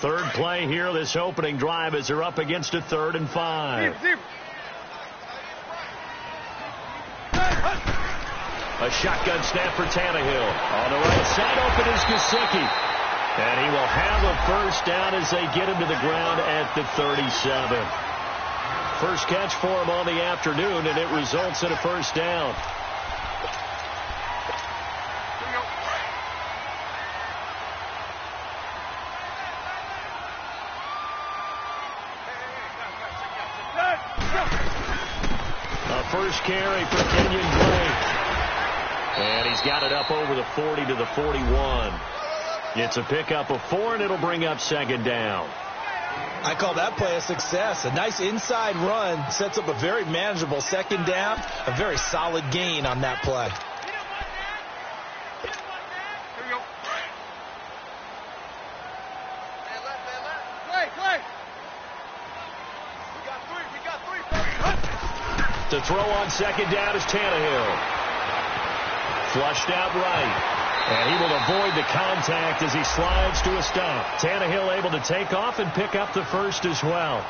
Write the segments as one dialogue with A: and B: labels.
A: Third play here, this opening drive, as they're up against a 3rd and 5. A shotgun snap for Tannehill. On the right side, open is Gesicki. And he will have a first down as they get him to the ground at the 37. First catch for him on the afternoon, and it results in a first down. A first carry for Kenyon Blake. And he's got it up over the 40 to the 41. It's a pickup of 4, and it'll bring up 2nd down.
B: I call that play a success. A nice inside run sets up a very manageable 2nd down. A very solid gain on that play.
A: To throw on 2nd down is Tannehill. Flushed out right. And he will avoid the contact as he slides to a stop. Tannehill able to take off and pick up the first as well.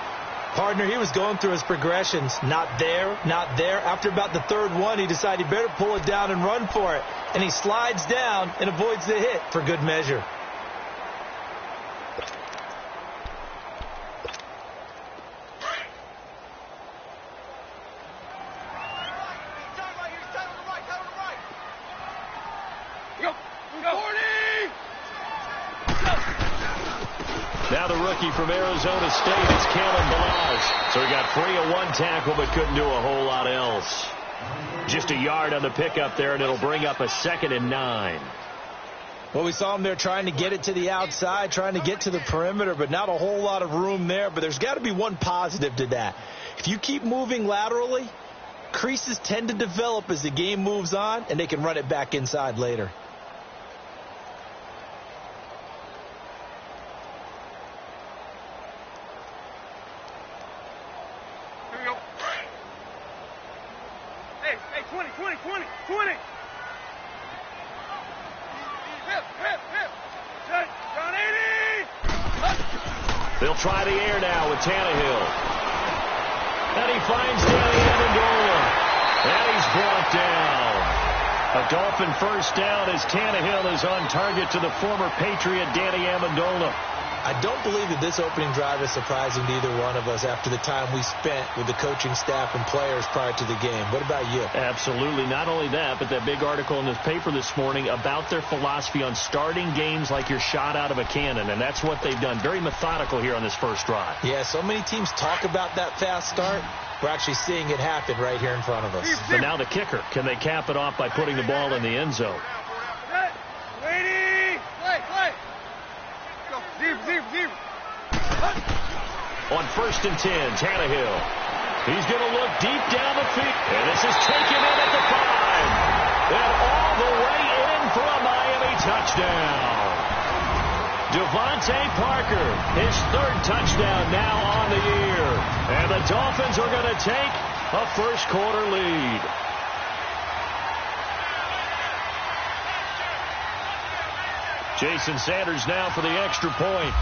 B: Partner, he was going through his progressions. Not there, not there. After about the 3rd one, he decided he better pull it down and run for it. And he slides down and avoids the hit for good measure.
A: Now the rookie from Arizona State is Kalen Balazs. So he got free of 1 tackle but couldn't do a whole lot else. Just a yard on the pickup there, and it'll bring up a 2nd and 9.
B: Well, we saw him there trying to get it to the outside, trying to get to the perimeter, but not a whole lot of room there. But there's got to be one positive to that. If you keep moving laterally, creases tend to develop as the game moves on, and they can run it back inside later.
A: They'll try the air now with Tannehill. And he finds Danny Amendola. And he's brought down. A Dolphin first down as Tannehill is on target to the former Patriot Danny Amendola.
B: I don't believe that this opening drive is surprising to either one of us after the time we spent with the coaching staff and players prior to the game. What about you?
A: Absolutely. Not only that, but that big article in the paper this morning about their philosophy on starting games like you're shot out of a cannon, and that's what they've done. Very methodical here on this first drive.
B: Yeah, so many teams talk about that fast start. We're actually seeing it happen right here in front of us.
A: But now the kicker. Can they cap it off by putting the ball in the end zone? On 1st and 10, Tannehill. He's going to look deep down the field. And this is taken in at the 5. And all the way in for a Miami touchdown. Devontae Parker, his 3rd touchdown now on the year. And the Dolphins are going to take a first-quarter lead. Jason Sanders now for the extra point.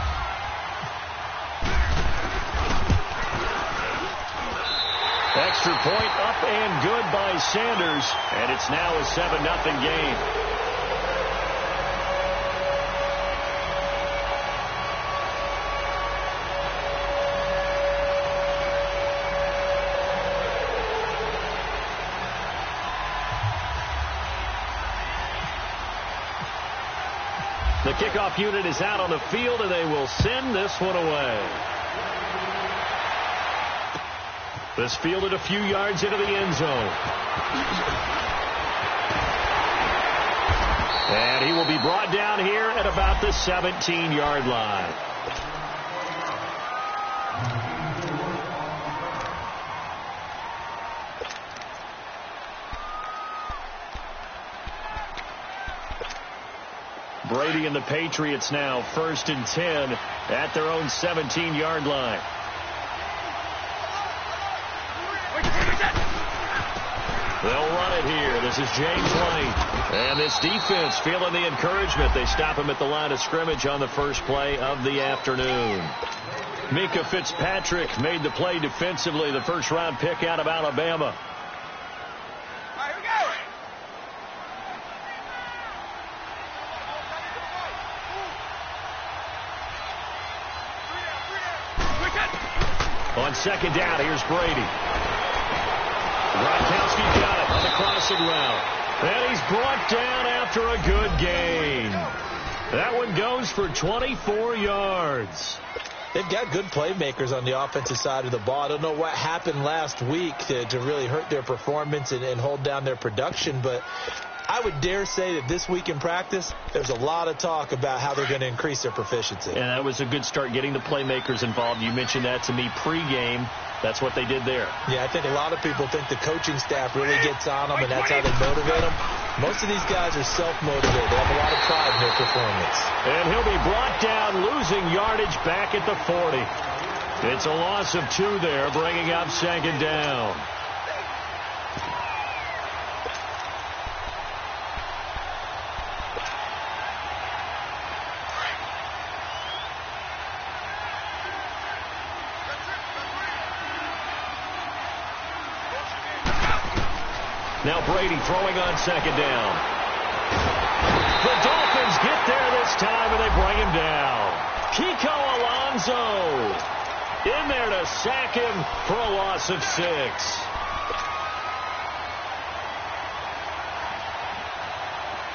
A: Extra point up and good by Sanders. And it's now a 7-0 game. The kickoff unit is out on the field, and they will send this one away. This fielded a few yards into the end zone. And he will be brought down here at about the 17-yard line. Brady and the Patriots now 1st and 10 at their own 17-yard line. They'll run it here. The This is James Lane. And this defense feeling the encouragement. They stop him at the line of scrimmage on the first play of the afternoon. Mika Fitzpatrick made the play defensively, the first-round pick out of Alabama. On second down, here's Brady. Gronkowski got it on the crossing route. And he's brought down after a good gain. That one goes for 24 yards.
B: They've got good playmakers on the offensive side of the ball. I don't know what happened last week to really hurt their performance and hold down their production, but I would dare say that this week in practice, there's a lot of talk about how they're going to increase their proficiency.
A: And that was a good start, getting the playmakers involved. You mentioned that to me pregame. That's what they did there.
B: Yeah, I think a lot of people think the coaching staff really gets on them, and that's how they motivate them. Most of these guys are self-motivated. They have a lot of pride in their performance.
A: And he'll be brought down, losing yardage back at the 40. It's a loss of 2 there, bringing up second down. Now Brady throwing on second down. The Dolphins get there this time, and they bring him down. Kiko Alonso in there to sack him for a loss of 6.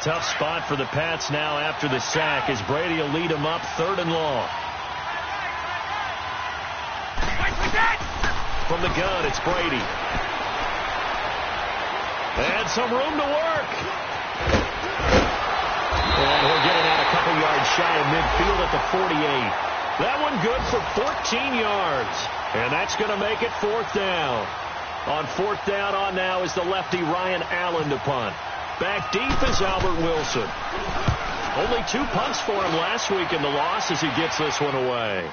A: Tough spot for the Pats now after the sack, as Brady will lead them up 3rd and long. From the gun, it's Brady. And some room to work. And he'll get it out a couple yards shy of midfield at the 48. That one good for 14 yards. And that's going to make it 4th down. On 4th down on now is the lefty Ryan Allen to punt. Back deep is Albert Wilson. Only 2 punts for him last week in the loss as he gets this one away.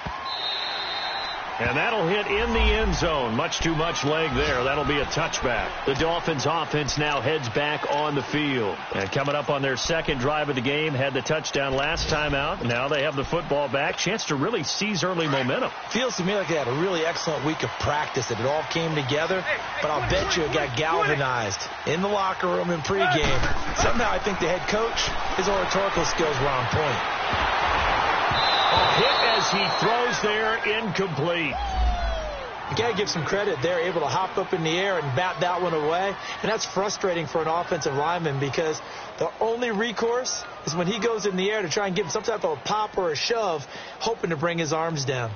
A: And that'll hit in the end zone. Much too much leg there. That'll be a touchback. The Dolphins offense now heads back on the field. And coming up on their second drive of the game, had the touchdown last time out. Now they have the football back. Chance to really seize early momentum.
B: Feels to me like they had a really excellent week of practice, that it all came together. But I'll bet you it got galvanized in the locker room in pregame. Somehow I think the head coach, his oratorical skills were on point.
A: A hit as he throws there, incomplete.
B: You got to give some credit. They're able to hop up in the air and bat that one away. And that's frustrating for an offensive lineman, because the only recourse is when he goes in the air to try and give him some type of a pop or a shove, hoping to bring his arms down.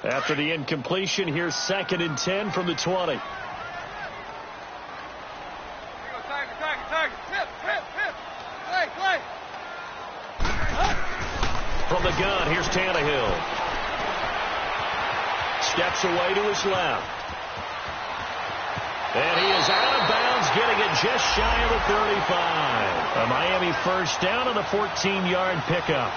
A: After the incompletion, here's 2nd and 10 from the 20. From the gun, here's Tannehill. Steps away to his left. And he is out of bounds, getting it just shy of the 35. A Miami first down on a 14-yard pickup.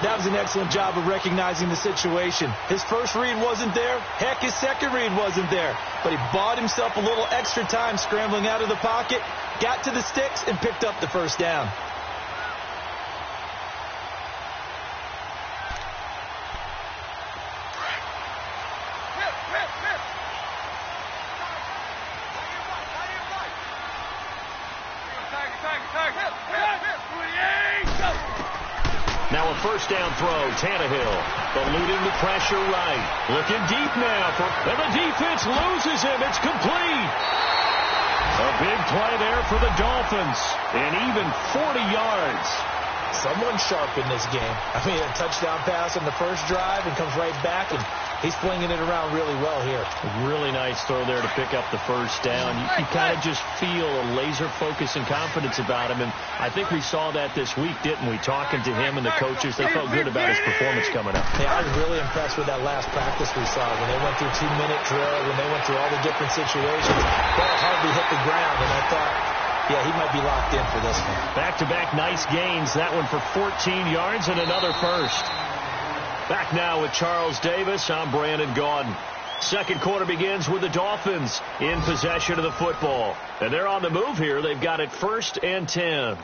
B: That was an excellent job of recognizing the situation. His first read wasn't there. Heck, his second read wasn't there. But he bought himself a little extra time scrambling out of the pocket, got to the sticks, and picked up the first down.
A: Now a first down throw, Tannehill, eluding the pressure right. Looking deep now, and the defense loses him. It's complete. A big play there for the Dolphins, and even 40 yards.
B: Someone sharp in this game. I mean, a touchdown pass on the first drive and comes right back, and he's flinging it around really well here.
A: A really nice throw there to pick up the first down. You kind of just feel a laser focus and confidence about him, and I think we saw that this week, didn't we? Talking to him and the coaches, they felt good about his performance coming up.
B: Yeah, I was really impressed with that last practice we saw when they went through 2-minute drill, when they went through all the different situations. Ball hardly hit the ground, and I thought, yeah, he might be locked in for this one.
A: Back-to-back nice gains. That one for 14 yards and another first. Back now with Charles Davis. I'm Brandon Gaudin. Second quarter begins with the Dolphins in possession of the football. And they're on the move here. They've got it 1st and 10.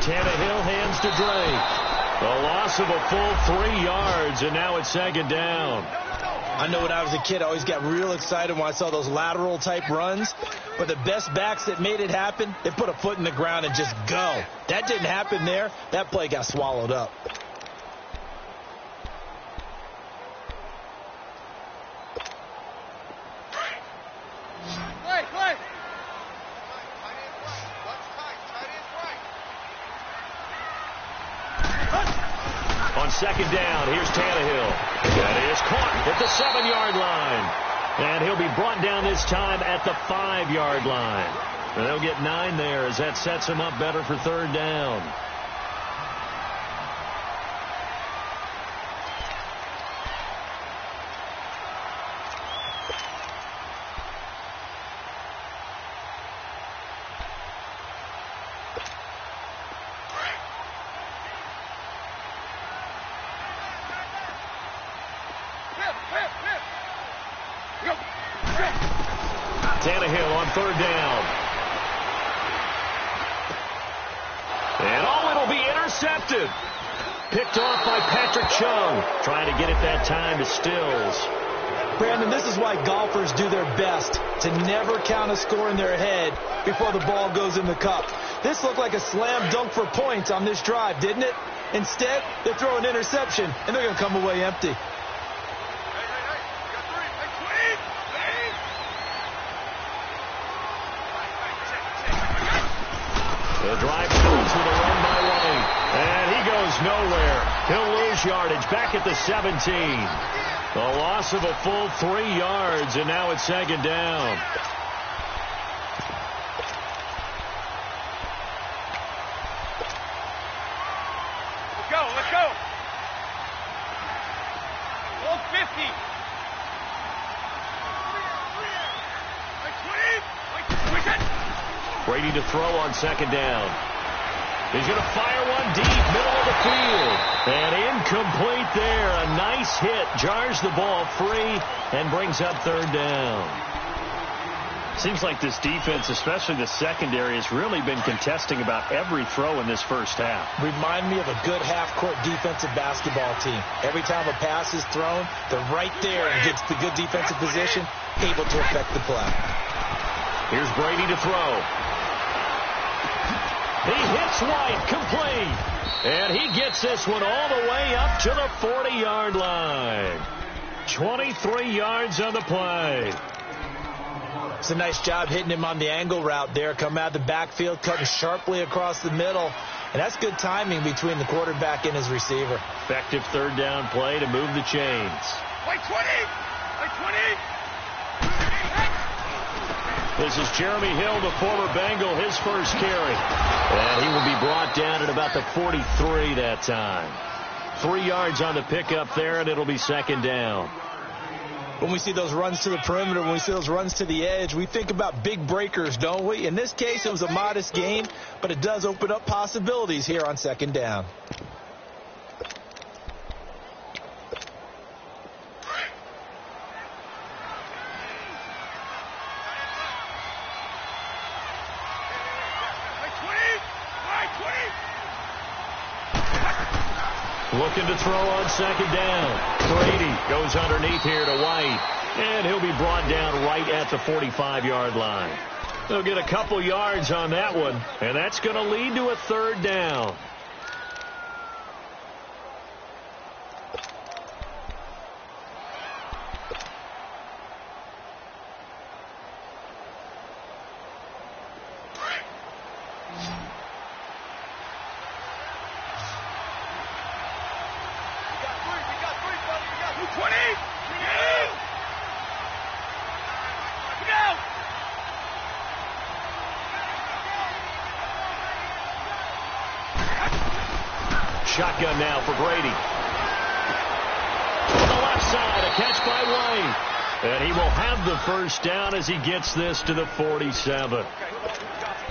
A: Tannehill hands to Drake. A loss of a full 3 yards, and now it's 2nd down.
B: I know when I was a kid, I always got real excited when I saw those lateral-type runs. But the best backs that made it happen, they put a foot in the ground and just go. That didn't happen there. That play got swallowed up.
A: On 2nd down, here's Tannehill. That is caught at the 7-yard line. And he'll be brought down this time at the 5-yard line. And they'll get 9 there as that sets him up better for 3rd down. Tannehill on 3rd down. And it'll be intercepted. Picked off by Patrick Chung. Trying to get it that time to Stills.
B: Brandon, this is why golfers do their best to never count a score in their head before the ball goes in the cup. This looked like a slam dunk for points on this drive, didn't it? Instead, they throw an interception, and they're going to come away empty.
A: The drive starts with a run by White. And he goes nowhere. He'll lose yardage back at the 17. A loss of a full 3 yards, and now it's 2nd down.
C: Let's go. Hold 50.
A: Brady to throw on 2nd down. He's going to fire one deep, middle of the field. And incomplete there. A nice hit. Jars the ball free and brings up 3rd down. Seems like this defense, especially the secondary, has really been contesting about every throw in this first half.
B: Remind me of a good half-court defensive basketball team. Every time a pass is thrown, they're right there and gets the good defensive position, able to affect the play.
A: Here's Brady to throw. He hits White, complete. And he gets this one all the way up to the 40-yard line. 23 yards on the play.
B: It's a nice job hitting him on the angle route there. Come out of the backfield, cutting sharply across the middle. And that's good timing between the quarterback and his receiver.
A: Effective 3rd down play to move the chains.
C: White 20! White 20!
A: This is Jeremy Hill, the former Bengal, his first carry. And he will be brought down at about the 43 that time. 3 yards on the pickup there, and it'll be 2nd down.
B: When we see those runs to the perimeter, when we see those runs to the edge, we think about big breakers, don't we? In this case, it was a modest gain, but it does open up possibilities here on 2nd down.
A: Looking to throw on 2nd down. Brady goes underneath here to White. And he'll be brought down right at the 45-yard line. They'll get a couple yards on that one. And that's going to lead to a 3rd down. shotgun now for Brady. On the left side, a catch by White. And he will have the first down as he gets this to the 47.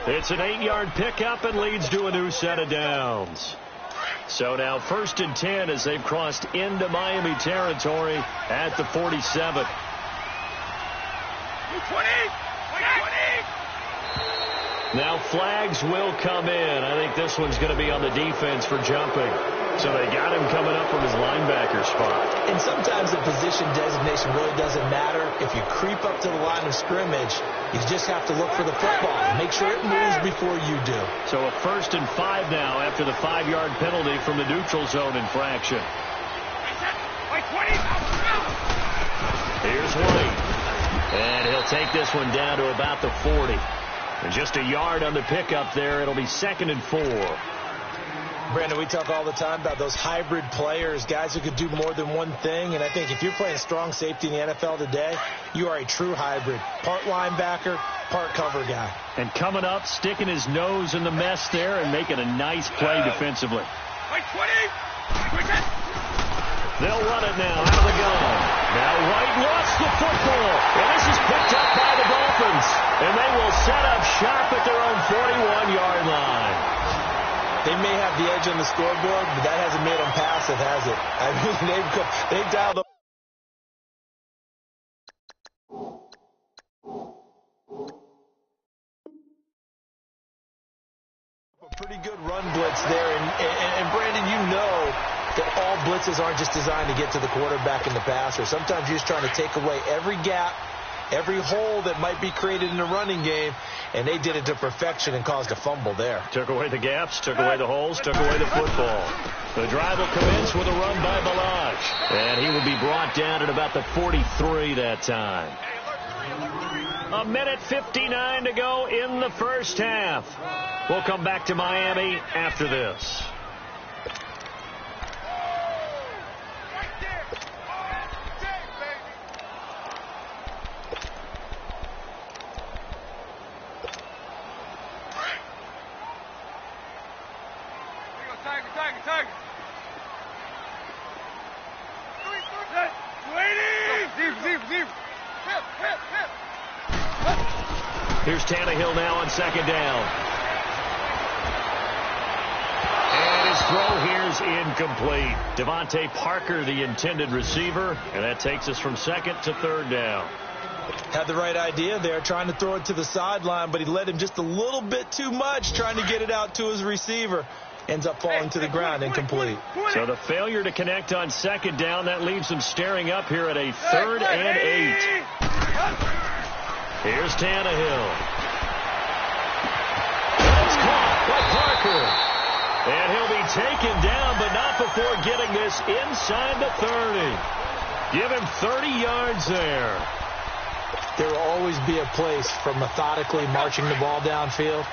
A: It's an 8-yard pickup and leads to a new set of downs. So now 1st and 10 as they've crossed into Miami territory at the 47.
C: 20!
A: Now flags will come in. I think this one's going to be on the defense for jumping. So they got him coming up from his linebacker spot.
B: And sometimes the position designation really doesn't matter. If you creep up to the line of scrimmage, you just have to look for the football. Make sure it moves before you do.
A: So a 1st and 5 now after the 5-yard penalty from the neutral zone infraction. Here's White. And he'll take this one down to about the 40. And just a yard on the pickup there. It'll be 2nd and 4.
B: Brandon, we talk all the time about those hybrid players, guys who could do more than one thing. And I think if you're playing strong safety in the NFL today, you are a true hybrid. Part linebacker, part cover guy.
A: And coming up, sticking his nose in the mess there and making a nice play defensively. They'll run it now out of the gun. Now White lost the football. And this is picked up by the Dolphins. And they will set up shop at their own 41-yard line.
B: They may have the edge on the scoreboard, but that hasn't made them passive, has it? I mean, they've dialed up. A pretty good run blitz there. And Brandon, you know that all blitzes aren't just designed to get to the quarterback and the passer. Sometimes you're just trying to take away every gap, every hole that might be created in the running game, and they did it to perfection and caused a fumble there.
A: Took away the gaps, took away the holes, took away the football. The drive will commence with a run by Balaj, and he will be brought down at about the 43 that time. 1:59 to go in the first half. We'll come back to Miami after this. Here's Tannehill now on 2nd down. And his throw here's incomplete. Devontae Parker, the intended receiver, and that takes us from 2nd to 3rd down.
B: Had the right idea there, trying to throw it to the sideline, but he led him just a little bit too much, trying to get it out to his receiver. Ends up falling to the ground, incomplete.
A: So the failure to connect on 2nd down, that leaves him staring up here at a 3rd and 8. Here's Tannehill. It's caught by Parker. And he'll be taken down, but not before getting this inside the 30. Give him 30 yards there.
B: There will always be a place for methodically marching the ball downfield.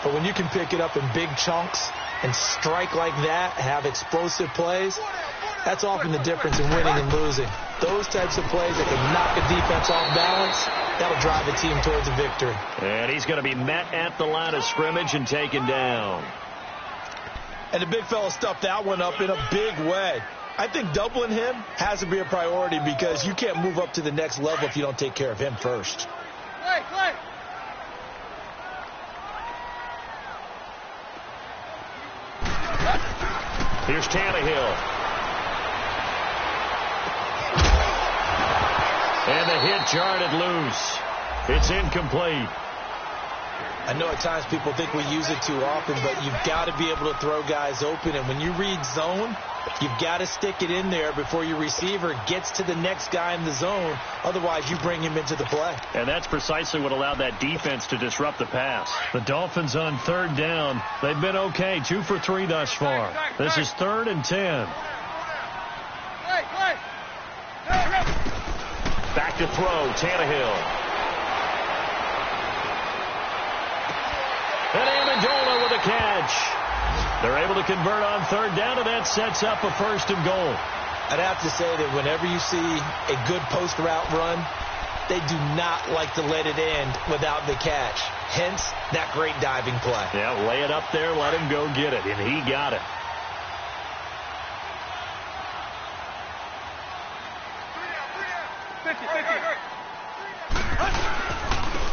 B: But when you can pick it up in big chunks and strike like that, have explosive plays, that's often the difference in winning and losing. Those types of plays that can knock a defense off balance, that'll drive a team towards a victory.
A: And he's going to be met at the line of scrimmage and taken down.
B: And the big fella stuffed that one up in a big way. I think doubling him has to be a priority because you can't move up to the next level if you don't take care of him first.
C: Play.
A: Here's Tannehill. And the hit jarred it loose. It's incomplete.
B: I know at times people think we use it too often, but you've got to be able to throw guys open. And when you read zone, you've got to stick it in there before your receiver gets to the next guy in the zone. Otherwise, you bring him into the play. And
A: that's precisely what allowed that defense to disrupt the pass. The Dolphins on 3rd down. They've been okay, 2 for 3 thus far. This is 3rd and 10. Back to throw, Tannehill. And Amendola with a catch. They're able to convert on 3rd down, and that sets up a 1st and goal.
B: I'd have to say that whenever you see a good post route run, they do not like to let it end without the catch. Hence, that great diving play.
A: Yeah, lay it up there, let him go get it, and he got it.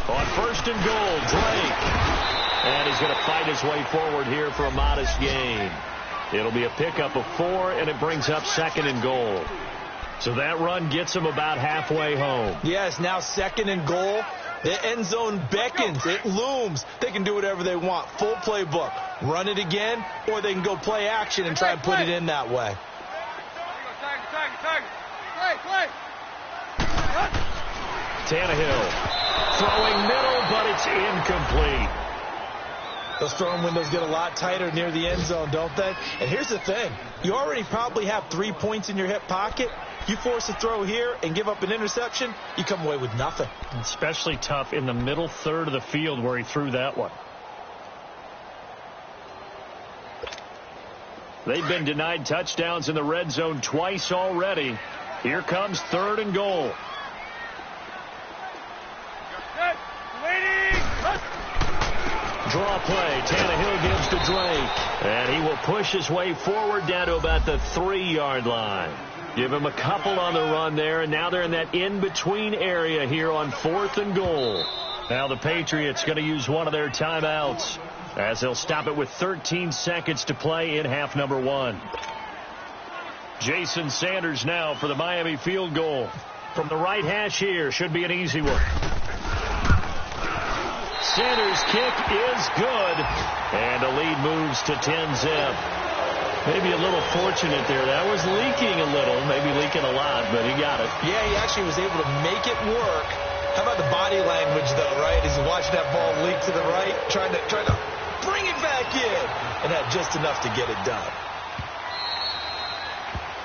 A: On first and goal, Drake. And he's going to fight his way forward here for a modest gain. It'll be a pickup of 4, and it brings up second and goal. So that run gets him about halfway home.
B: Yes, now second and goal. The end zone beckons. It looms. They can do whatever they want. Full playbook. Run it again, or they can go play action and try and put it in that way.
A: Tannehill throwing middle, but it's incomplete.
B: Those throwing windows get a lot tighter near the end zone, don't they? And here's the thing. You already probably have 3 points in your hip pocket. You force a throw here and give up an interception, you come away with nothing.
A: Especially tough in the middle third of the field where he threw that one. They've been denied touchdowns in the red zone twice already. Here comes third and goal. Draw play. Tannehill gives to Drake. And he will push his way forward down to about the 3-yard line. Give him a couple on the run there, and now they're in that in-between area here on fourth and goal. Now the Patriots going to use one of their timeouts as they'll stop it with 13 seconds to play in half number 1. Jason Sanders now for the Miami field goal. From the right hash here, should be an easy one. Sanders' kick is good, and the lead moves to 10-zip. Maybe a little fortunate there. That was leaking a little, maybe leaking a lot, but he got it.
B: Yeah, he actually was able to make it work. How about the body language, though, right? As you watch that ball leak to the right, trying to bring it back in, and had just enough to get it done.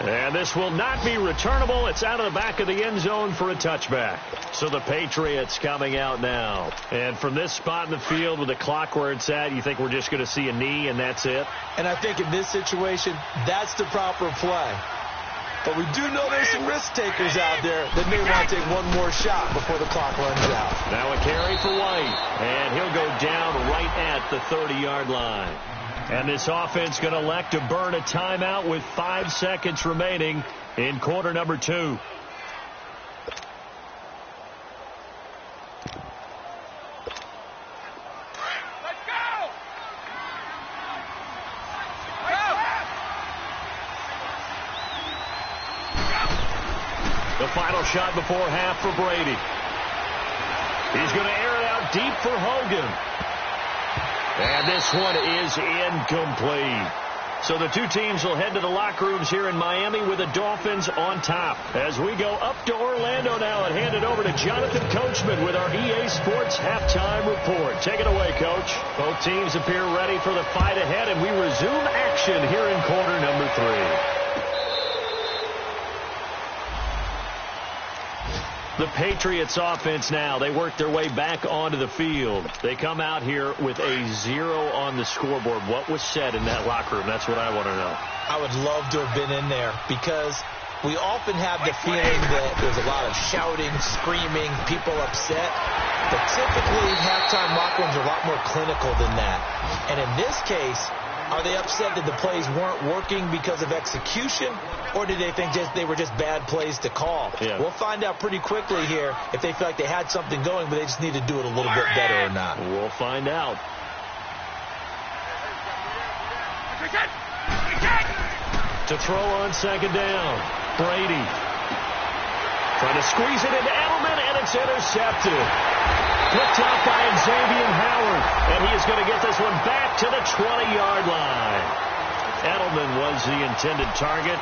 A: And this will not be returnable. It's out of the back of the end zone for a touchback. So the Patriots coming out now. And from this spot in the field with the clock where it's at, you think we're just going to see a knee and that's it?
B: And I think in this situation, that's the proper play. But we do know there's some risk takers out there that may want to take one more shot before the clock runs out.
A: Now a carry for White. And he'll go down right at the 30-yard line. And this offense going to elect to burn a timeout with 5 seconds remaining in quarter number 2.
C: Let's go!
A: The final shot before half for Brady. He's going to air it out deep for Hogan. And this one is incomplete. So the two teams will head to the locker rooms here in Miami with the Dolphins on top. As we go up to Orlando now and hand it over to Jonathan Coachman with our EA Sports Halftime Report. Take it away, Coach. Both teams appear ready for the fight ahead, and we resume action here in quarter number 3. The Patriots offense now, they work their way back onto the field. They come out here with a 0 on the scoreboard. What was said in that locker room? That's what I want to know.
B: I would love to have been in there because we often have the feeling that there's a lot of shouting, screaming, people upset. But typically, halftime locker rooms are a lot more clinical than that. And in this case, are they upset that the plays weren't working because of execution, or did they think they were just bad plays to call?
A: Yeah.
B: We'll find out pretty quickly here if they feel like they had something going, but they just need to do it a little bit better or not.
A: We'll find out. To throw on second down, Brady. Trying to squeeze it into Edelman, and it's intercepted. Picked up by Xavier Howard, and he is going to get this one back to the 20-yard line. Edelman was the intended target.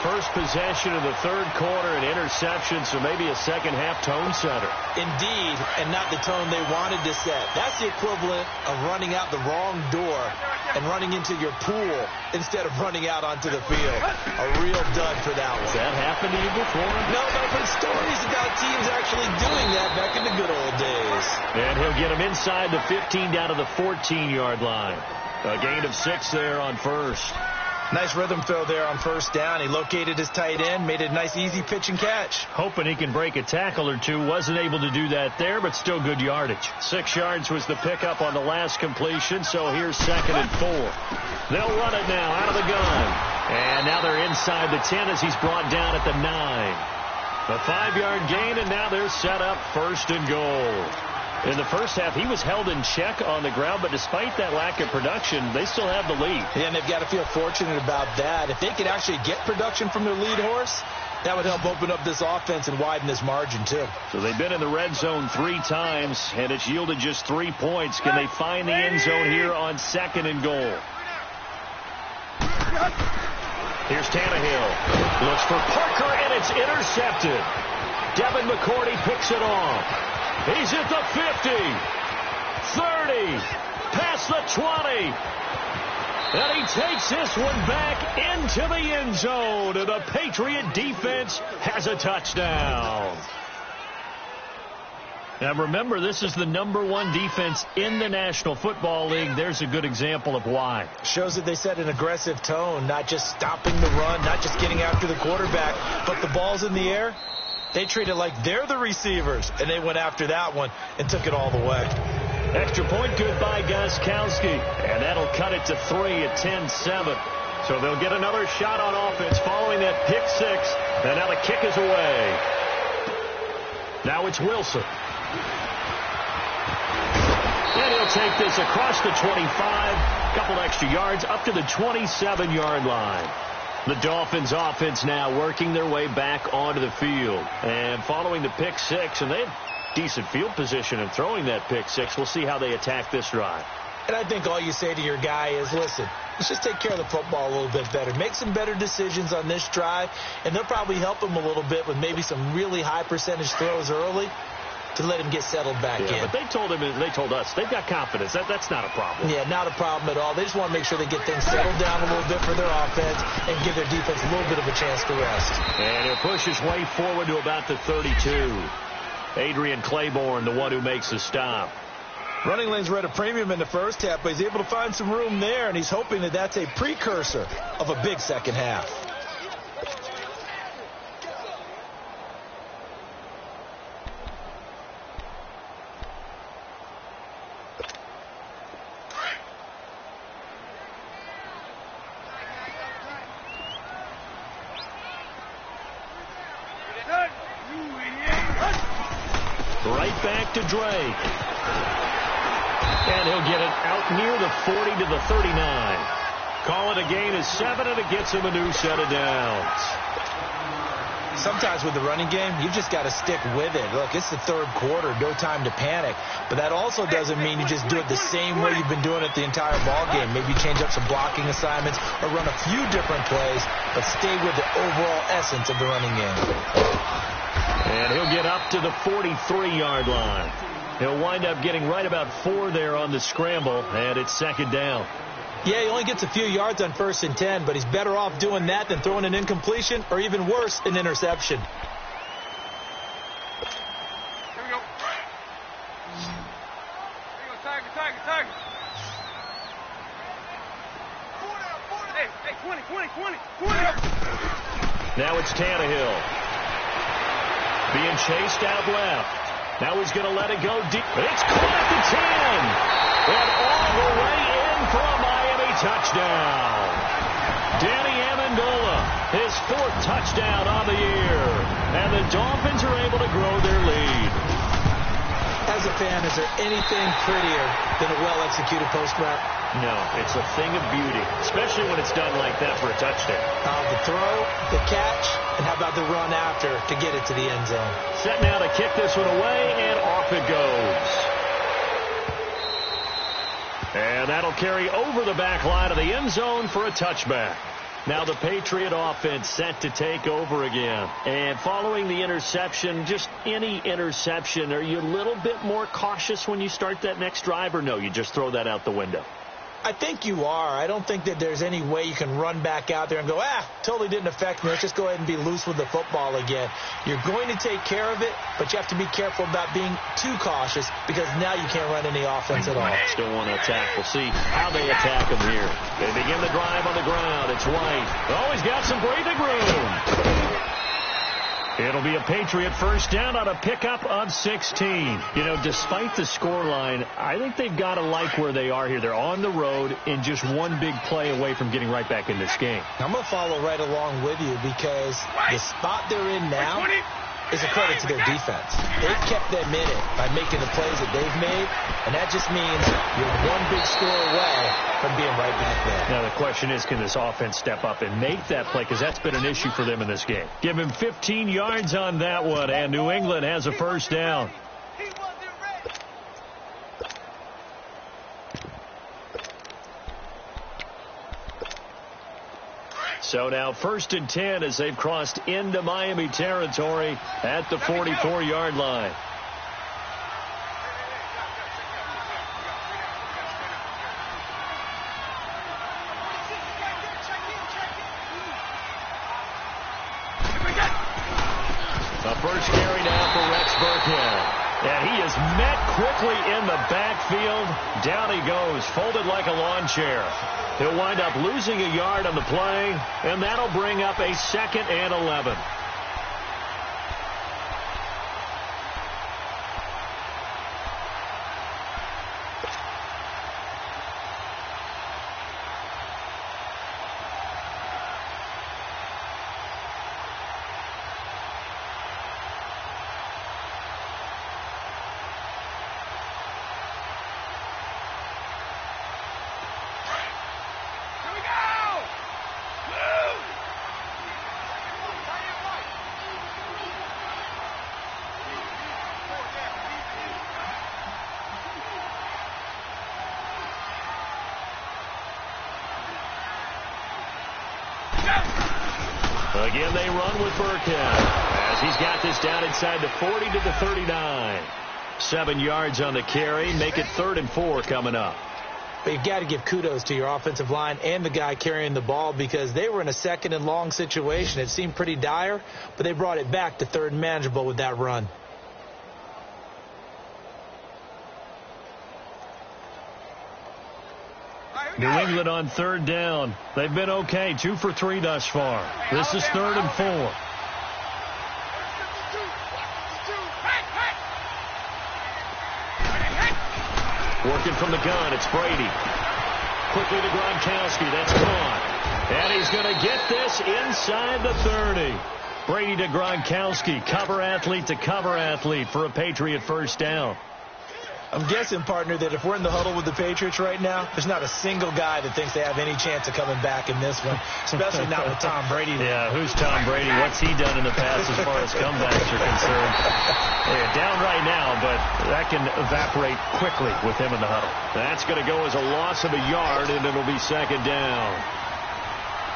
A: First possession of the third quarter, an interception, so maybe a second-half tone setter.
B: Indeed, and not the tone they wanted to set. That's the equivalent of running out the wrong door and running into your pool instead of running out onto the field. A real dud for that one.
A: Has that happened to you before?
B: No, but I've heard stories about teams actually doing that back in the good old days.
A: And he'll get him inside the 15 down to the 14-yard line. A gain of 6 there on first.
B: Nice rhythm throw there on first down. He located his tight end, made it a nice, easy pitch and catch.
A: Hoping he can break a tackle or two. Wasn't able to do that there, but still good yardage. 6 yards was the pickup on the last completion, so here's 2nd and 4. They'll run it now out of the gun. And now they're inside the 10 as he's brought down at the 9. A 5-yard gain, and now they're set up 1st and goal. In the first half, he was held in check on the ground, but despite that lack of production, they still have the lead.
B: Yeah, and they've got to feel fortunate about that. If they could actually get production from their lead horse, that would help open up this offense and widen this margin, too.
A: So they've been in the red zone 3 times, and it's yielded just 3 points. Can they find the end zone here on 2nd and goal? Here's Tannehill. Looks for Parker, and it's intercepted. Devin McCourty picks it off. He's at the 50, 30, past the 20. And he takes this one back into the end zone. And the Patriot defense has a touchdown. Now remember, this is the #1 defense in the National Football League. There's a good example of why.
B: Shows that they set an aggressive tone, not just stopping the run, not just getting after the quarterback, but the ball's in the air. They treat it like they're the receivers, and they went after that one and took it all the way.
A: Extra point good by Gostkowski, and that'll cut it to 3 at 10-7. So they'll get another shot on offense following that pick 6, and now the kick is away. Now it's Wilson. And he'll take this across the 25, couple extra yards up to the 27-yard line. The Dolphins offense now working their way back onto the field. And following the pick 6, and they have decent field position in throwing that pick 6. We'll see how they attack this drive.
B: And I think all you say to your guy is, listen, let's just take care of the football a little bit better. Make some better decisions on this drive, and they'll probably help him a little bit with maybe some really high percentage throws early to let him get settled back in.
A: But they told him, and they told us, they've got confidence. That's not a problem.
B: Yeah, not a problem at all. They just want to make sure they get things settled down a little bit for their offense and give their defense a little bit of a chance to rest.
A: And he'll push his way forward to about the 32. Adrian Claiborne, the one who makes the stop.
B: Running lanes were at a premium in the first half, but he's able to find some room there, and he's hoping that that's a precursor of a big second half.
A: Right back to Drake. And he'll get it out near the 40 to the 39. Call it a gain of 7, and it gets him a new set of downs.
B: Sometimes with the running game, you've just got to stick with it. Look, it's the 3rd quarter, no time to panic. But that also doesn't mean you just do it the same way you've been doing it the entire ball game. Maybe change up some blocking assignments or run a few different plays, but stay with the overall essence of the running game.
A: And he'll get up to the 43-yard line. He'll wind up getting right about 4 there on the scramble, and it's 2nd down.
B: Yeah, he only gets a few yards on 1st and 10, but he's better off doing that than throwing an incompletion or even worse, an interception.
C: Here we go. Tiger. Hey, 20.
A: Now it's Tannehill. Being chased out left. Now he's going to let it go deep. It's caught at the 10. And all the way in for a Miami touchdown. Danny Amendola, his 4th touchdown on the year. And the Dolphins are able to grow their lead.
B: As a fan, is there anything prettier than a well-executed post route?
A: No, it's a thing of beauty, especially when it's done like that for a touchdown.
B: The throw, the catch, and how about the run after to get it to the end zone?
A: Set now to kick this one away, and off it goes. And that'll carry over the back line of the end zone for a touchback. Now the Patriot offense set to take over again. And following the interception, just any interception, are you a little bit more cautious when you start that next drive, or no, you just throw that out the window?
B: I think you are. I don't think that there's any way you can run back out there and go, totally didn't affect me. Let's just go ahead and be loose with the football again. You're going to take care of it, but you have to be careful about being too cautious because now you can't run any offense at all.
A: Still want to attack. We'll see how they attack them here. They begin the drive on the ground. It's White. Oh, he's got some breathing room. It'll be a Patriot first down on a pickup of 16. You know, despite the scoreline, I think they've got to like where they are here. They're on the road and just one big play away from getting right back in this game.
B: I'm going to follow right along with you because the spot they're in now, is a credit to their defense. They've kept them in it by making the plays that they've made, and that just means you're one big score away from being right back there.
A: Now the question is, can this offense step up and make that play? Because that's been an issue for them in this game. Give him 15 yards on that one, and New England has a first down. So now 1st and 10 as they've crossed into Miami territory at the 44-yard line. The first carry now for Rex Burkhead. And he is met quickly in the backfield. Down he goes, folded like a lawn chair. He'll wind up losing a yard on the play, and that'll bring up a 2nd and 11. Again, they run with Burkhead as he's got this down inside the 40 to the 39. 7 yards on the carry. Make it 3rd and 4 coming up.
B: But you've got to give kudos to your offensive line and the guy carrying the ball because they were in a 2nd and long situation. It seemed pretty dire, but they brought it back to 3rd and manageable with that run.
A: New England on 3rd down. They've been okay, 2 for 3 thus far. This is 3rd and 4. Working from the gun, it's Brady. Quickly to Gronkowski, that's caught. And he's going to get this inside the 30. Brady to Gronkowski, cover athlete to cover athlete for a Patriot first down.
B: I'm guessing, partner, that if we're in the huddle with the Patriots right now, there's not a single guy that thinks they have any chance of coming back in this one, especially not with Tom Brady.
A: Yeah, who's Tom Brady? What's he done in the past as far as comebacks are concerned? They're down right now, but that can evaporate quickly with him in the huddle. That's going to go as a loss of a yard, and it'll be 2nd down.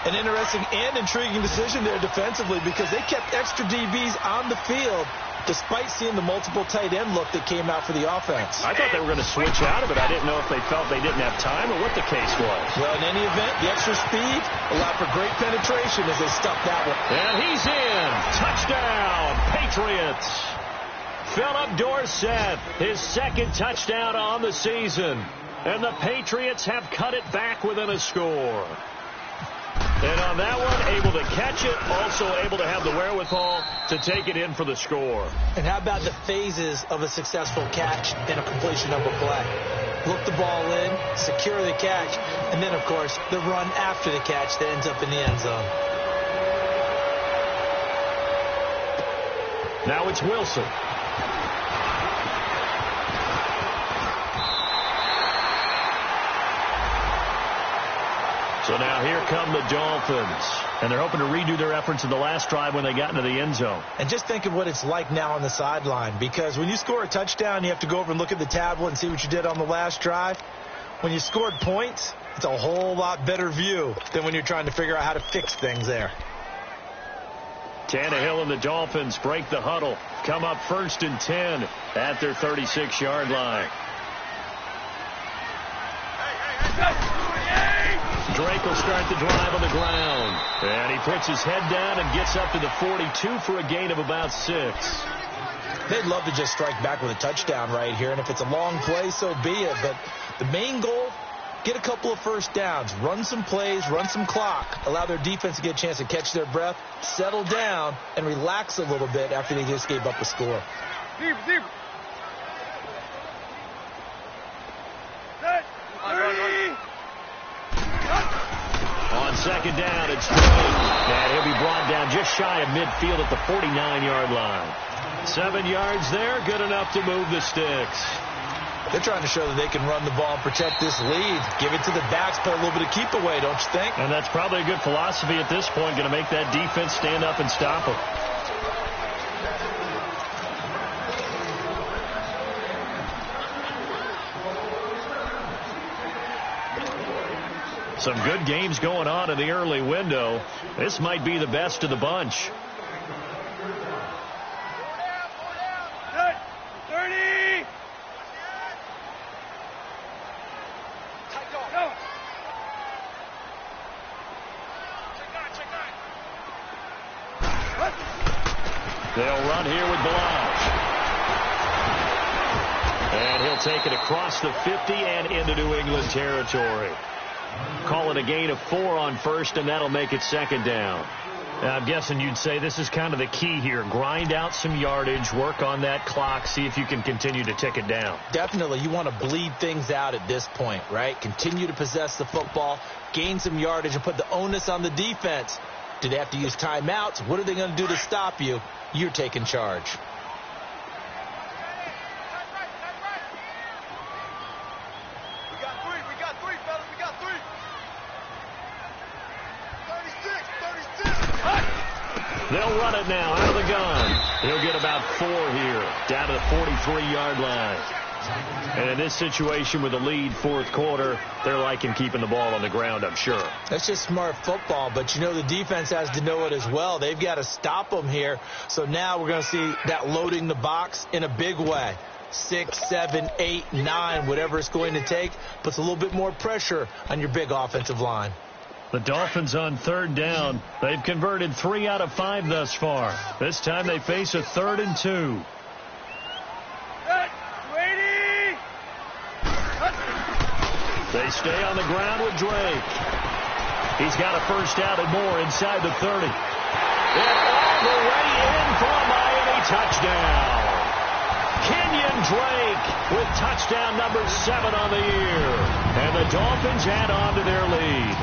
B: An interesting and intriguing decision there defensively because they kept extra DBs on the field despite seeing the multiple tight end look that came out for the offense.
A: I thought they were going to switch out of it. I didn't know if they felt they didn't have time or what the case was.
B: Well, in any event, the extra speed allowed for great penetration as they stuck that one.
A: And he's in. Touchdown, Patriots. Philip Dorsett, his 2nd touchdown on the season. And the Patriots have cut it back within a score. And on that one, able to catch it, also able to have the wherewithal to take it in for the score.
B: And how about the phases of a successful catch and a completion of a play? Look the ball in, secure the catch, and then, of course, the run after the catch that ends up in the end zone.
A: Now it's Wilson. So now here come the Dolphins. And they're hoping to redo their efforts in the last drive when they got into the end zone.
B: And just think of what it's like now on the sideline. Because when you score a touchdown, you have to go over and look at the tablet and see what you did on the last drive. When you scored points, it's a whole lot better view than when you're trying to figure out how to fix things there.
A: Tannehill and the Dolphins break the huddle. Come up 1st and 10 at their 36-yard line. Drake will start the drive on the ground. And he puts his head down and gets up to the 42 for a gain of about 6.
B: They'd love to just strike back with a touchdown right here. And if it's a long play, so be it. But the main goal, get a couple of first downs. Run some plays, run some clock. Allow their defense to get a chance to catch their breath, settle down, and relax a little bit after they just gave up a score.
C: Deep.
A: On 2nd down, it's Drake. And he'll be brought down just shy of midfield at the 49-yard line. 7 yards there, good enough to move the sticks.
B: They're trying to show that they can run the ball and protect this lead. Give it to the backs, play a little bit of keep away, don't you think?
A: And that's probably a good philosophy at this point, going to make that defense stand up and stop them. Some good games going on in the early window. This might be the best of the bunch.
C: 30!
A: They'll run here with Blanche. And he'll take it across the 50 and into New England territory. Call it a gain of 4 on first, and that'll make it second down. Now, I'm guessing you'd say this is kind of the key here. Grind out some yardage, work on that clock, see if you can continue to tick it down.
B: Definitely. You want to bleed things out at this point, right? Continue to possess the football, gain some yardage, and put the onus on the defense. Do they have to use timeouts? What are they going to do to stop you? You're taking charge.
C: We got three, fellas. We got three. 36.
A: They'll run it now out of the gun. He'll get about 4 here, down to the 43-yard line. And in this situation with the lead, fourth quarter, they're liking keeping the ball on the ground, I'm sure.
B: That's just smart football, but you know the defense has to know it as well. They've got to stop them here. So now we're going to see that loading the box in a big way. 6, 7, 8, 9, whatever it's going to take, puts a little bit more pressure on your big offensive line.
A: The Dolphins on third down. They've converted 3 out of 5 thus far. This time they face a 3rd and 2. They stay on the ground with Drake. He's got a first down and more inside the 30. And all the way in for a Miami touchdown. Kenyon Drake with touchdown number 7 on the year. And the Dolphins add on to their lead.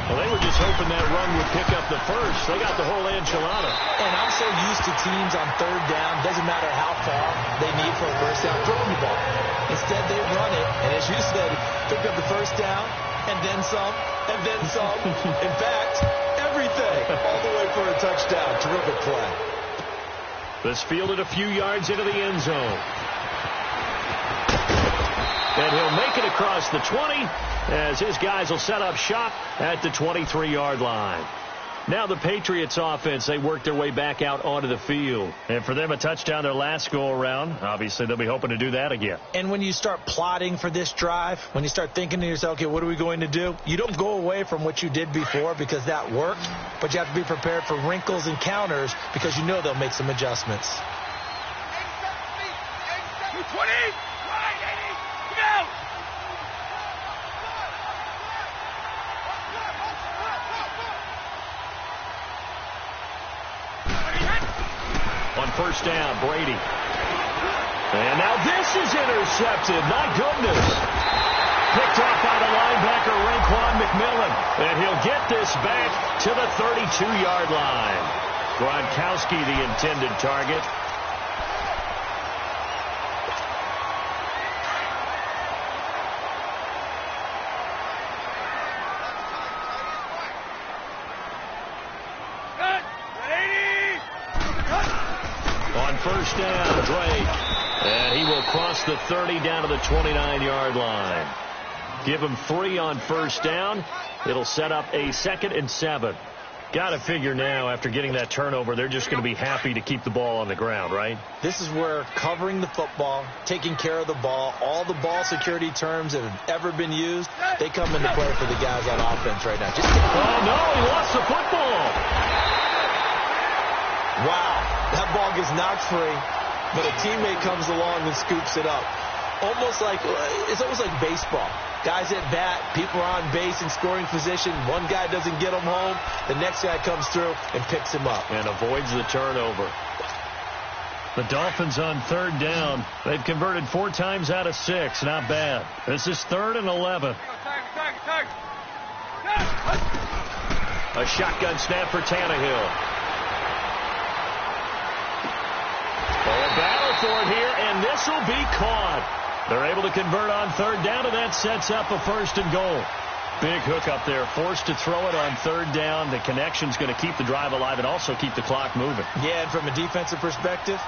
A: Well, they were just hoping that run would pick up the first. They got the whole enchilada.
B: And I'm so used to teams on third down, doesn't matter how far they need for a first down, throwing the ball. Instead, they run it, and as you said, pick up the first down, and then some, and then some. In fact, everything, all the way for a touchdown. Terrific play.
A: This fielded a few yards into the end zone. And he'll make it across the 20 as his guys will set up shop at the 23-yard line. Now the Patriots offense, they work their way back out onto the field. And for them, a touchdown their last go-around. Obviously, they'll be hoping to do that again.
B: And when you start plotting for this drive, when you start thinking to yourself, okay, what are we going to do? You don't go away from what you did before because that worked, but you have to be prepared for wrinkles and counters because you know they'll make some adjustments.
C: 220. Right, 80. Go.
A: On first down, Brady. And now this is intercepted. My goodness. Picked off by the linebacker, Raekwon McMillan. And he'll get this back to the 32-yard line. Gronkowski, the intended target. First down, Drake. And he will cross the 30 down to the 29-yard line. Give him 3 on first down. It'll set up a 2nd and 7. Got to figure now, after getting that turnover, they're just going to be happy to keep the ball on the ground, right?
B: This is where covering the football, taking care of the ball, all the ball security terms that have ever been used, they come into play for the guys on offense right now.
A: Oh, no, he lost the football.
B: Wow. That ball gets knocked free, but a teammate comes along and scoops it up. It's almost like baseball. Guys at bat, people are on base in scoring position. One guy doesn't get him home. The next guy comes through and picks him up.
A: And avoids the turnover. The Dolphins on third down. They've converted 4 times out of 6. Not bad. This is 3rd and 11. A shotgun snap for Tannehill. A battle for it here, and this will be caught. They're able to convert on third down, and that sets up a 1st and goal. Big hook up there, forced to throw it on third down. The connection's going to keep the drive alive and also keep the clock moving.
B: Yeah, and from a defensive perspective,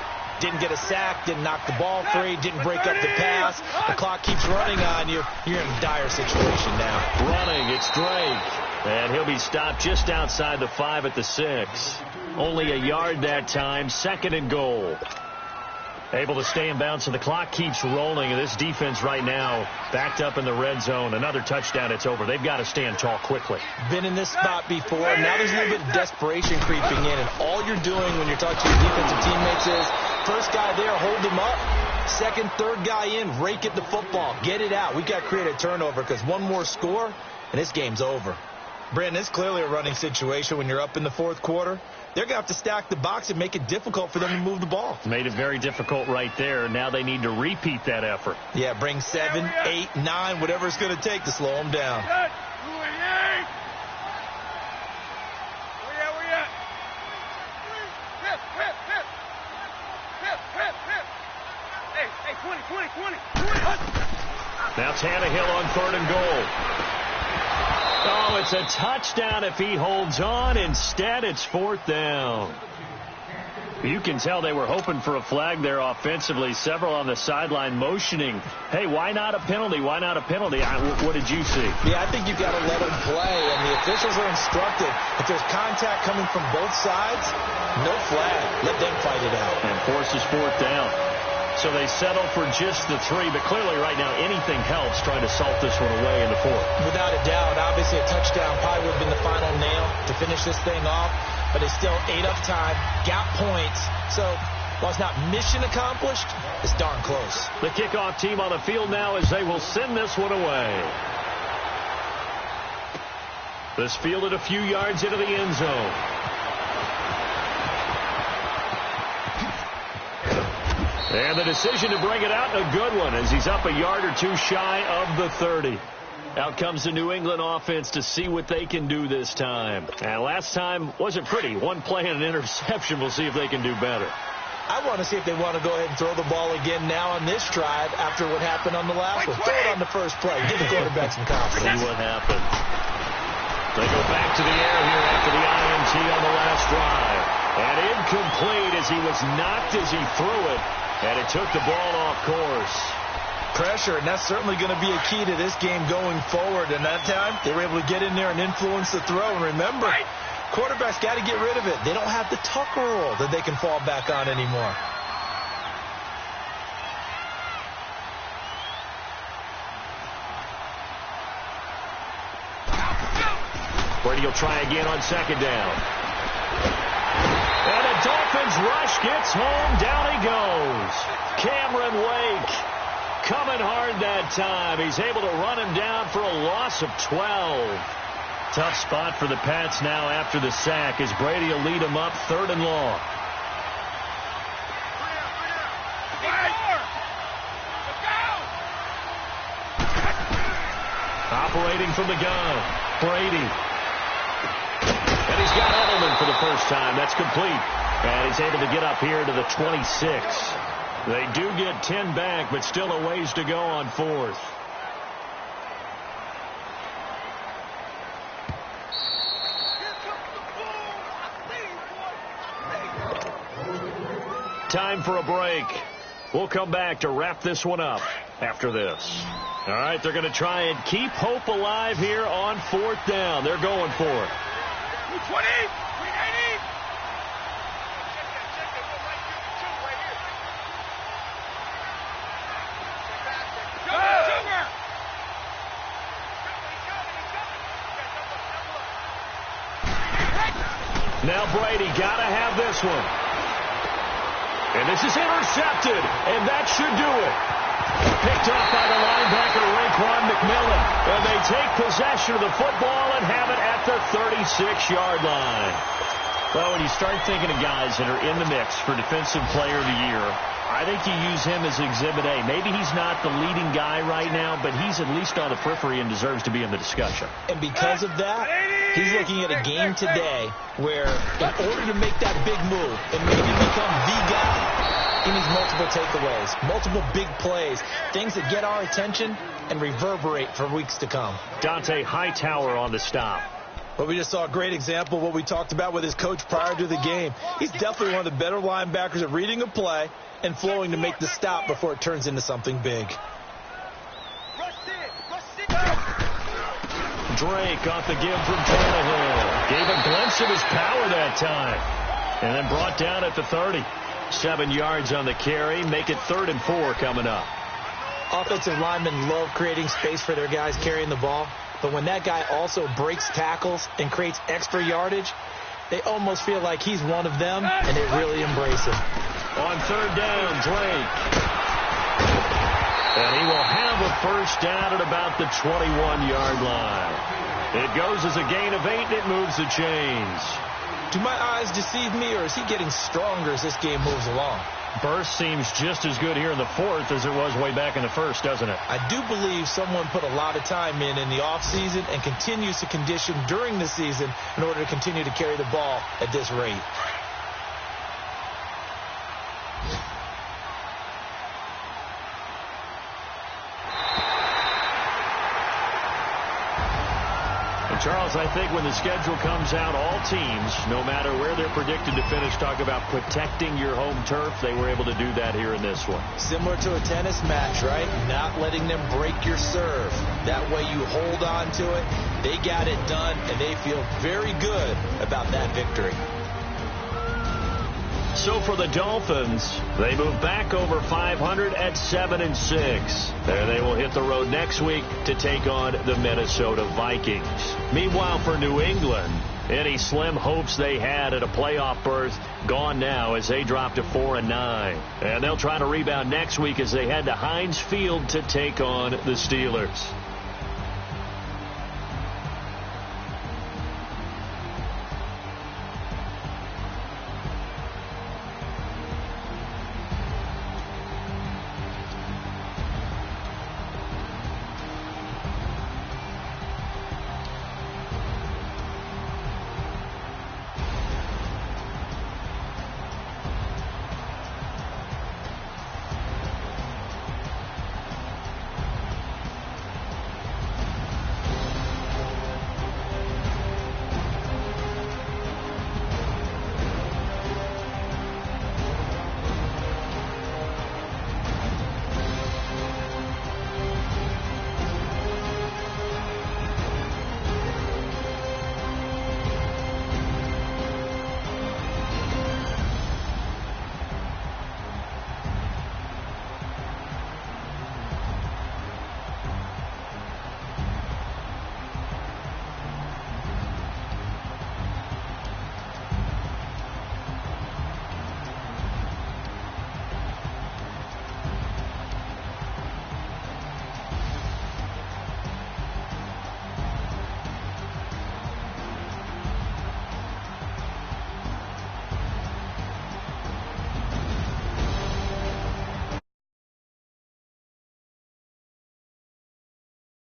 B: didn't get a sack, didn't knock the ball free, didn't break up the pass. The clock keeps running on you. You're in a dire situation now.
A: Running, it's Drake. And he'll be stopped just outside the 5 at the 6. Only a yard that time, 2nd and goal. Able to stay in bounds, so the clock keeps rolling. And this defense right now backed up in the red zone. Another touchdown, it's over. They've got to stand tall quickly.
B: Been in this spot before. Now there's a little bit of desperation creeping in. And all you're doing when you're talking to your defensive teammates is, first guy there, hold him up. 2nd, 3rd guy in, rake at the football. Get it out. We got to create a turnover because one more score, and this game's over. Brandon, it's clearly a running situation when you're up in the 4th quarter. They're going to have to stack the box and make it difficult for them to move the ball.
A: Made it very difficult right there. Now they need to repeat that effort.
B: Yeah, bring 7, 8, 9, whatever it's going to take to slow them down.
A: Now Tannehill on 3rd and goal. Oh, it's a touchdown if he holds on. Instead, it's 4th down. You can tell they were hoping for a flag there offensively. Several on the sideline motioning, hey, why not a penalty? Why not a penalty? What did you see?
B: Yeah, I think you've got to let them play, and the officials are instructed. If there's contact coming from both sides, no flag. Let them fight it out.
A: And forces 4th down. So they settle for just the 3, but clearly right now anything helps trying to salt this one away in the 4th.
B: Without a doubt, obviously a touchdown probably would have been the final nail to finish this thing off, but it's still ate up time, got points. So while it's not mission accomplished, it's darn close.
A: The kickoff team on the field now as they will send this one away. This fielded a few yards into the end zone. And the decision to bring it out, a good one, as he's up a yard or 2 shy of the 30. Out comes the New England offense to see what they can do this time. And last time wasn't pretty. One play and an interception. We'll see if they can do better.
B: I want to see if they want to go ahead and throw the ball again now on this drive after what happened on the last one. Throw it on the first play. Give the quarterback some confidence.
A: See what happens. They go back to the air here after the INT on the last drive. And incomplete as he was knocked as he threw it. And it took the ball off course.
B: Pressure, and that's certainly going to be a key to this game going forward. And that time, they were able to get in there and influence the throw. And remember, quarterbacks got to get rid of it. They don't have the Tucker rule that they can fall back on anymore.
A: Brady will try again on 2nd down. And the Dolphins rush gets home. Down he goes. Cameron Wake coming hard that time. He's able to run him down for a loss of 12. Tough spot for the Pats now after the sack as Brady will lead him up 3rd and long. Operating from the gun, Brady. And he's got Edelman for the first time. That's complete. And he's able to get up here to the 26. They do get 10 back, but still a ways to go on 4th. Time for a break. We'll come back to wrap this one up after this. All right, they're going to try and keep hope alive here on 4th down. They're going for it.
C: 20, 380.
A: Now Brady got to have this one. And this is intercepted, and that should do it. Picked up by the linebacker, Raekwon McMillan. And they take possession of the football and have it at the 36-yard line. Well, when you start thinking of guys that are in the mix for Defensive Player of the Year, I think you use him as Exhibit A. Maybe he's not the leading guy right now, but he's at least on the periphery and deserves to be in the discussion.
B: And because of that, He's looking at a game today where in order to make that big move and maybe become the guy, he needs multiple takeaways, multiple big plays, things that get our attention and reverberate for weeks to come.
A: Dante Hightower on the stop.
B: But we just saw a great example of what we talked about with his coach prior to the game. He's definitely one of the better linebackers at reading a play and flowing to make the stop before it turns into something big.
A: Drake off the give from Tannehill. Gave a glimpse of his power that time. And then brought down at the 30. 7 yards on the carry. Make it 3rd and 4 coming up.
B: Offensive linemen love creating space for their guys carrying the ball. But when that guy also breaks tackles and creates extra yardage, they almost feel like he's one of them, and they really embrace him.
A: On 3rd down, Drake. And he will have a first down at about the 21-yard line. It goes as a gain of 8, and it moves the chains.
B: Do my eyes deceive me, or is he getting stronger as this game moves along?
A: Burst seems just as good here in the 4th as it was way back in the 1st, doesn't it?
B: I do believe someone put a lot of time in the offseason and continues to condition during the season in order to continue to carry the ball at this rate.
A: Charles, I think when the schedule comes out, all teams, no matter where they're predicted to finish, talk about protecting your home turf. They were able to do that here in this one.
B: Similar to a tennis match, right? Not letting them break your serve. That way you hold on to it. They got it done, and they feel very good about that victory.
A: So for the Dolphins, they move back over 500 at 7-6. And they will hit the road next week to take on the Minnesota Vikings. Meanwhile, for New England, any slim hopes they had at a playoff berth gone now as they drop to 4-9. And they'll try to rebound next week as they head to Heinz Field to take on the Steelers.